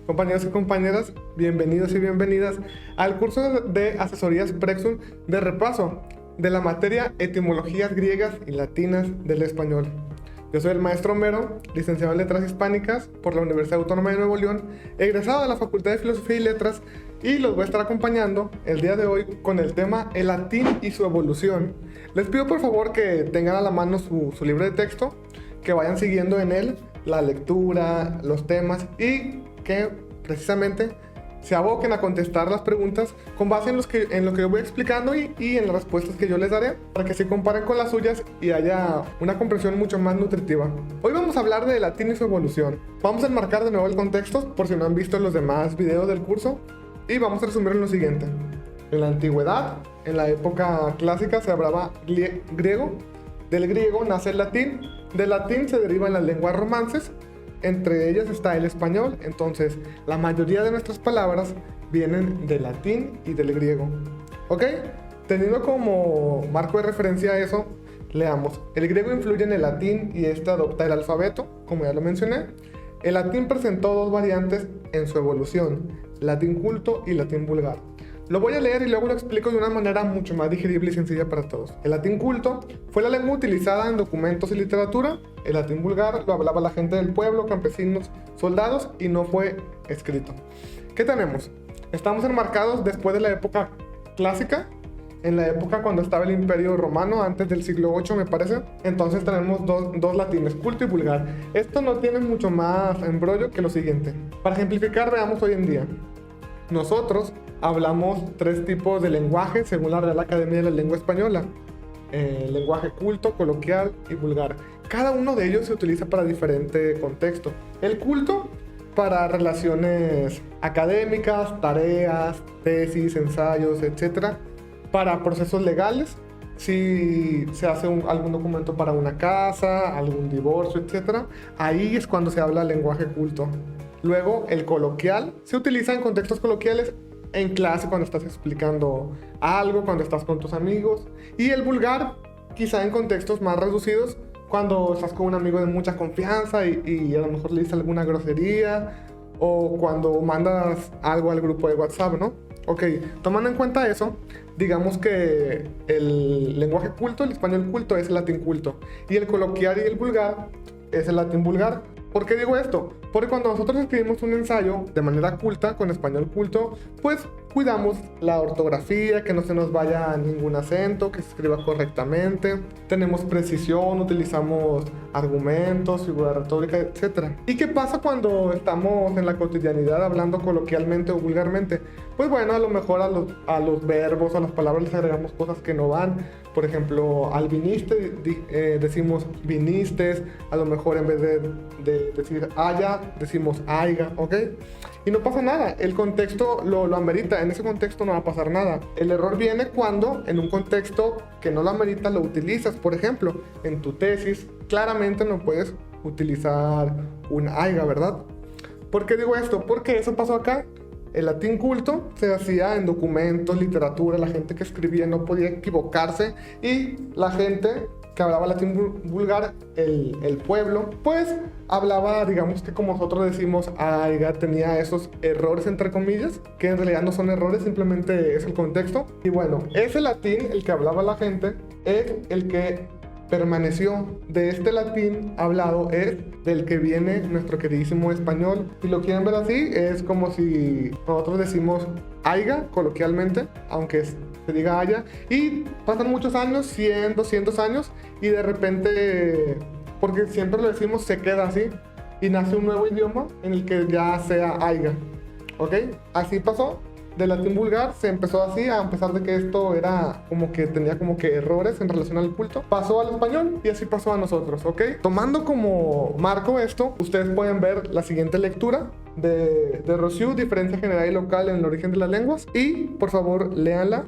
Compañeros y compañeras, bienvenidos y bienvenidas al curso de asesorías Prexum de repaso de la materia Etimologías griegas y latinas del español. Yo soy el maestro Homero, licenciado en Letras Hispánicas por la Universidad Autónoma de Nuevo León, egresado de la Facultad de Filosofía y Letras, y los voy a estar acompañando el día de hoy con el tema el latín y su evolución. Les pido por favor que tengan a la mano su libro de texto, que vayan siguiendo en él la lectura, los temas y que precisamente se aboquen a contestar las preguntas con base en lo que yo voy explicando y en las respuestas que yo les daré, para que se comparen con las suyas y haya una comprensión mucho más nutritiva. Hoy vamos a hablar de latín y su evolución. Vamos a enmarcar de nuevo el contexto por si no han visto los demás videos del curso y vamos a resumir en lo siguiente. En la antigüedad, en la época clásica, se hablaba griego. Del griego nace el latín. Del latín se derivan las lenguas romances. Entre ellas está el español. Entonces, la mayoría de nuestras palabras vienen del latín y del griego. ¿Ok? Teniendo como marco de referencia a eso, leamos. El griego influye en el latín y este adopta el alfabeto, como ya lo mencioné. El latín presentó dos variantes en su evolución: latín culto y latín vulgar. Lo voy a leer y luego lo explico de una manera mucho más digerible y sencilla para todos. El latín culto fue la lengua utilizada en documentos y literatura. El latín vulgar lo hablaba la gente del pueblo, campesinos, soldados, y no fue escrito. ¿Qué tenemos? Estamos enmarcados después de la época clásica, en la época cuando estaba el Imperio Romano, antes del siglo VIII me parece. Entonces tenemos dos latines, culto y vulgar. Esto no tiene mucho más embrollo que lo siguiente. Para ejemplificar, veamos hoy en día. Nosotros hablamos tres tipos de lenguaje según la Real Academia de la Lengua Española: lenguaje culto, coloquial y vulgar. Cada uno de ellos se utiliza para diferente contexto. El culto para relaciones académicas, tareas, tesis, ensayos, etc. Para procesos legales, si se hace algún documento para una casa, algún divorcio, etc. Ahí es cuando se habla lenguaje culto. Luego, el coloquial se utiliza en contextos coloquiales, en clase cuando estás explicando algo, cuando estás con tus amigos. Y el vulgar, quizá en contextos más reducidos, cuando estás con un amigo de mucha confianza y a lo mejor le dices alguna grosería, o cuando mandas algo al grupo de WhatsApp, ¿no? Ok, tomando en cuenta eso, digamos que el lenguaje culto, el español culto, es el latín culto, y el coloquial y el vulgar es el latín vulgar. ¿Por qué digo esto? Porque cuando nosotros escribimos un ensayo de manera culta, con español culto, pues cuidamos la ortografía, que no se nos vaya ningún acento, que se escriba correctamente. Tenemos precisión, utilizamos argumentos, figura retórica, etc. ¿Y qué pasa cuando estamos en la cotidianidad hablando coloquialmente o vulgarmente? Pues bueno, a lo mejor a los verbos, a las palabras les agregamos cosas que no van. Por ejemplo, al viniste decimos vinistes, a lo mejor en vez de decir haya, decimos aiga, ¿ok? Y no pasa nada, el contexto lo amerita, en ese contexto no va a pasar nada. El error viene cuando en un contexto que no lo amerita lo utilizas. Por ejemplo, en tu tesis claramente no puedes utilizar un aiga, ¿verdad? ¿Por qué digo esto? Porque eso pasó acá. El latín culto se hacía en documentos, literatura, la gente que escribía no podía equivocarse, y la gente que hablaba latín vulgar, el pueblo, pues hablaba, digamos que como nosotros decimos, aiga, tenía esos errores entre comillas, que en realidad no son errores, simplemente es el contexto. Y bueno, ese latín, el que hablaba la gente, es el que permaneció. De este latín hablado es del que viene nuestro queridísimo español. Si lo quieren ver así, es como si nosotros decimos aiga coloquialmente, aunque se diga haya, y pasan muchos años, 100, 200 años, y de repente, porque siempre lo decimos, se queda así y nace un nuevo idioma en el que ya sea aiga. ¿Ok? Así pasó. Del latín vulgar se empezó así, a pesar de que esto era como que tenía como que errores en relación al culto, pasó al español y así pasó a nosotros, ¿ok? Tomando como marco esto, ustedes pueden ver la siguiente lectura de Rousseau, Diferencia General y Local en el Origen de las Lenguas, y por favor léanla.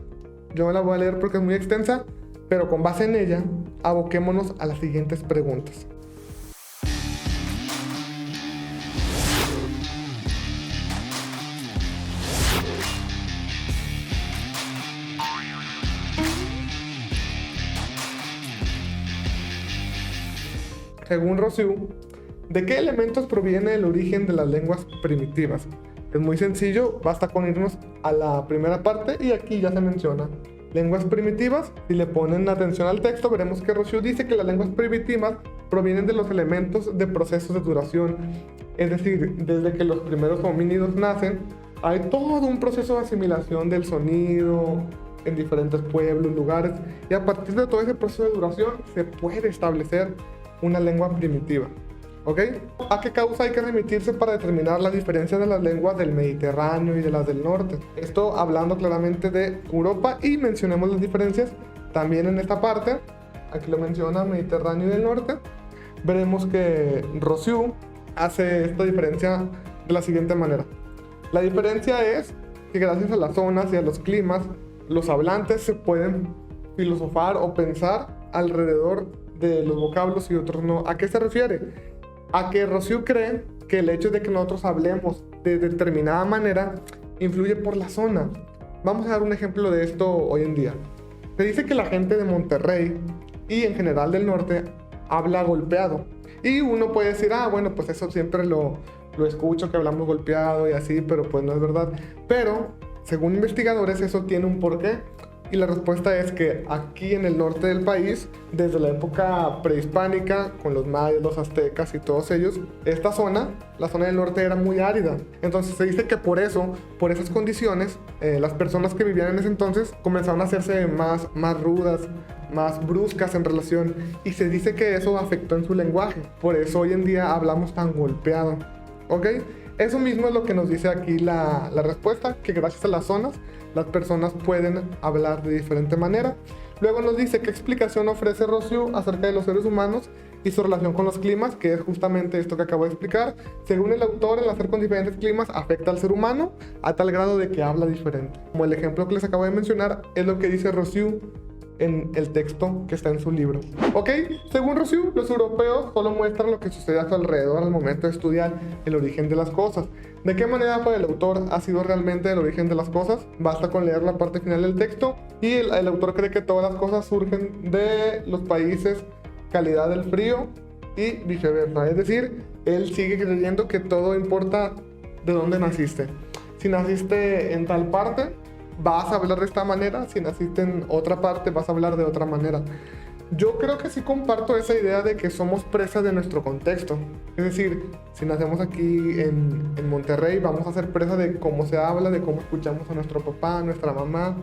Yo la voy a leer porque es muy extensa, pero con base en ella, aboquémonos a las siguientes preguntas. Según Rousseau, ¿de qué elementos proviene el origen de las lenguas primitivas? Es muy sencillo, basta con irnos a la primera parte y aquí ya se menciona. Lenguas primitivas, si le ponen atención al texto, veremos que Rousseau dice que las lenguas primitivas provienen de los elementos de procesos de duración. Es decir, desde que los primeros homínidos nacen, hay todo un proceso de asimilación del sonido en diferentes pueblos, lugares, y a partir de todo ese proceso de duración se puede establecer una lengua primitiva. ¿Ok? ¿A qué causa hay que remitirse para determinar la diferencia de las lenguas del Mediterráneo y de las del norte? Esto hablando claramente de Europa, y mencionemos las diferencias también en esta parte. Aquí lo menciona Mediterráneo y del norte. Veremos que Rousseau hace esta diferencia de la siguiente manera. La diferencia es que gracias a las zonas y a los climas, los hablantes se pueden filosofar o pensar alrededor de los vocablos y otros no. ¿A qué se refiere? A que Rousseau cree que el hecho de que nosotros hablemos de determinada manera influye por la zona. Vamos a dar un ejemplo de esto hoy en día. Se dice que la gente de Monterrey y en general del norte habla golpeado. Y uno puede decir, bueno, pues eso siempre lo escucho, que hablamos golpeado y así, pero pues no es verdad. Pero, según investigadores, eso tiene un porqué. Y la respuesta es que aquí en el norte del país, desde la época prehispánica, con los mayas, los aztecas y todos ellos, esta zona, la zona del norte, era muy árida. Entonces se dice que por eso, por esas condiciones, las personas que vivían en ese entonces comenzaron a hacerse más rudas, más bruscas en relación, y se dice que eso afectó en su lenguaje. Por eso hoy en día hablamos tan golpeado. ¿Ok? Eso mismo es lo que nos dice aquí la respuesta, que gracias a las zonas las personas pueden hablar de diferente manera. Luego nos dice qué explicación ofrece Rousseau acerca de los seres humanos y su relación con los climas, que es justamente esto que acabo de explicar. Según el autor, el hacer con diferentes climas afecta al ser humano a tal grado de que habla diferente. Como el ejemplo que les acabo de mencionar es lo que dice Rousseau en el texto que está en su libro. Ok, según Rousseau, los europeos solo muestran lo que sucede a su alrededor al momento de estudiar el origen de las cosas. ¿De qué manera para el autor ha sido realmente el origen de las cosas? Basta con leer la parte final del texto, y el autor cree que todas las cosas surgen de los países calidad del frío y viceversa. Es decir, él sigue creyendo que todo importa de dónde naciste. Si naciste en tal parte, vas a hablar de esta manera. Si naciste en otra parte, vas a hablar de otra manera. Yo creo que sí comparto esa idea de que somos presas de nuestro contexto. Es decir, si nacemos aquí en Monterrey, vamos a ser presas de cómo se habla, de cómo escuchamos a nuestro papá, a nuestra mamá,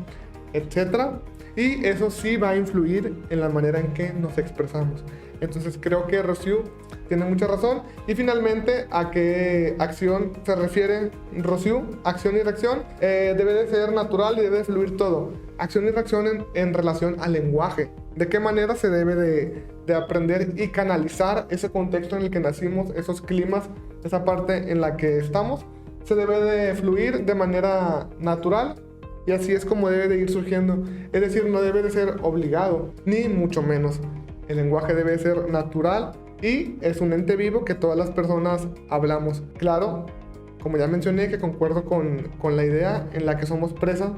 etc. Y eso sí va a influir en la manera en que nos expresamos. Entonces creo que Rousseau tiene mucha razón. Y finalmente, ¿a qué acción se refiere Rousseau? Acción y reacción. Debe de ser natural y debe de fluir todo. Acción y reacción en relación al lenguaje. ¿De qué manera se debe de aprender y canalizar ese contexto en el que nacimos, esos climas, esa parte en la que estamos? Se debe de fluir de manera natural, y así es como debe de ir surgiendo. Es decir, no debe de ser obligado, ni mucho menos. El lenguaje debe ser natural y es un ente vivo que todas las personas hablamos. Claro, como ya mencioné, que concuerdo con la idea en la que somos presa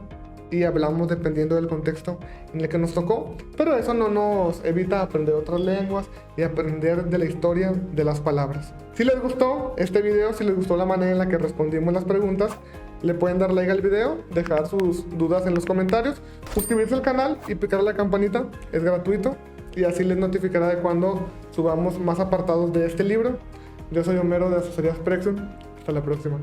y hablamos dependiendo del contexto en el que nos tocó, pero eso no nos evita aprender otras lenguas y aprender de la historia de las palabras. Si les gustó este video, si les gustó la manera en la que respondimos las preguntas, le pueden dar like al video, dejar sus dudas en los comentarios, suscribirse al canal y picar la campanita, es gratuito, y así les notificará de cuando subamos más apartados de este libro. Yo soy Homero de Asesorías Prexum. Hasta la próxima.